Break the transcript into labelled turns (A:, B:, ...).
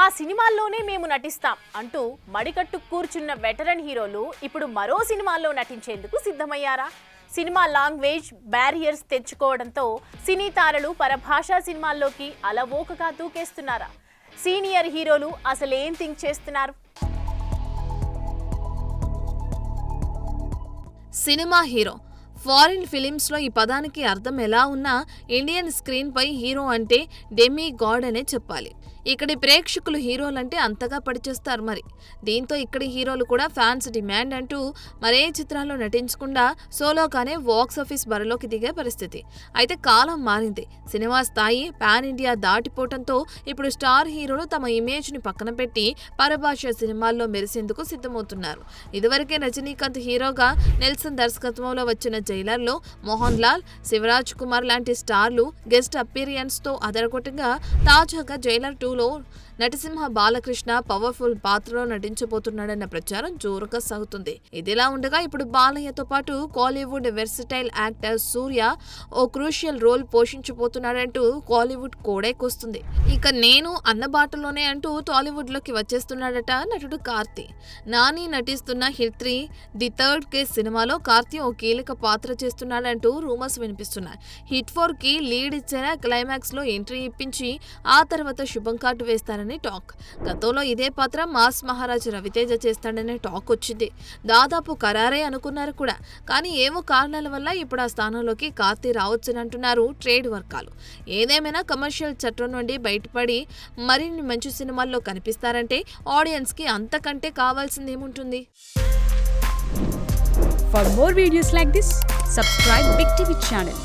A: మా సినిమాల్లోనే మేము నటిస్తాం అంటూ మడికట్టు కూర్చున్న వెటరన్ హీరోలు ఇప్పుడు మరో సినిమాల్లో నటించేందుకు సిద్ధమయ్యారా? సినిమా లాంగ్వేజ్ బ్యారియర్స్ తెచ్చుకోవడంతో సినీ తారలు పరభాషా సినిమాల్లోకి అలవోకగా దూకేస్తున్నారా? సీనియర్ హీరోలు అసలేం థింక్ చేస్తున్నారు?
B: సినిమా హీరో ఫారిన్ ఫిలిమ్స్లో ఈ పదానికి అర్థం ఎలా ఉన్నా ఇండియన్ స్క్రీన్పై హీరో అంటే డెమీ గాడ్ అనే చెప్పాలి. ఇక్కడి ప్రేక్షకులు హీరోలంటే అంతగా పడిచేస్తారు. మరి దీంతో ఇక్కడి హీరోలు కూడా ఫ్యాన్స్ డిమాండ్ అంటూ మరే చిత్రాల్లో నటించకుండా సోలోగానే బాక్సాఫీస్ బరిలోకి దిగే పరిస్థితి. అయితే కాలం మారింది. సినిమా స్థాయి పాన్ ఇండియా దాటిపోవడంతో ఇప్పుడు స్టార్ హీరోలు తమ ఇమేజ్ని పక్కన పెట్టి పరభాష సినిమాల్లో మెరిసేందుకు సిద్ధమవుతున్నారు. ఇదివరకే రజనీకాంత్ హీరోగా నెల్సన్ దర్శకత్వంలో వచ్చిన జైలర్లో మోహన్ లాల్, శివరాజ్ కుమార్ లాంటి స్టార్లు గెస్ట్ అపీరియన్స్తో అదరగొట్టగా తాజాగా జైలర్ 2లో నటసింహ బాలకృష్ణ పవర్ఫుల్ పాత్రలో నటించబోతున్నాడన్న ప్రచారం జోరుగా సాగుతుంది. ఇదిలా ఉండగా ఇప్పుడు బాలయ్యతో పాటు కాలీవుడ్ వెర్సటైల్ యాక్టర్ సూర్య ఓ క్రూషియల్ రోల్ పోషించబోతున్నాడంటూ కాలీవుడ్ కోడేకొస్తుంది. ఇక నేను అన్నబాటలోనే అంటూ టాలీవుడ్ లోకి వచ్చేస్తున్నాడట నటుడు కార్తీ. నాని నటిస్తున్న హిట్ 3 ది థర్డ్ కేస్ సినిమాలో కార్తీ ఓ కీలక పాత్ర చేస్తున్నాడంటూ రూమర్స్ వినిపిస్తున్నాయి. హిట్ 4 కి లీడ్ ఇచ్చిన క్లైమాక్స్ లో ఎంట్రీ ఇప్పించి ఆ తర్వాత శుభం కార్డు వేస్తారని టాక్. గతంలో ఇదే పాత్ర మాస్ మహారాజ్ రవితేజ చేస్తాడనే టాక్ వచ్చింది. దాదాపు ఖరారే అనుకున్నారు కూడా. కానీ ఏవో కారణాల వల్ల ఇప్పుడు ఆ స్థానంలోకి కార్తీ రావచ్చనంటున్నారు ట్రేడ్ వర్గాలు. ఏదేమైనా కమర్షియల్ చట్టం నుండి బయటపడి మరిన్ని మంచి సినిమాల్లో కనిపిస్తారంటే ఆడియన్స్ కి అంతకంటే కావాల్సిందేముంటుంది?
C: For more videos like this, subscribe Big TV channel.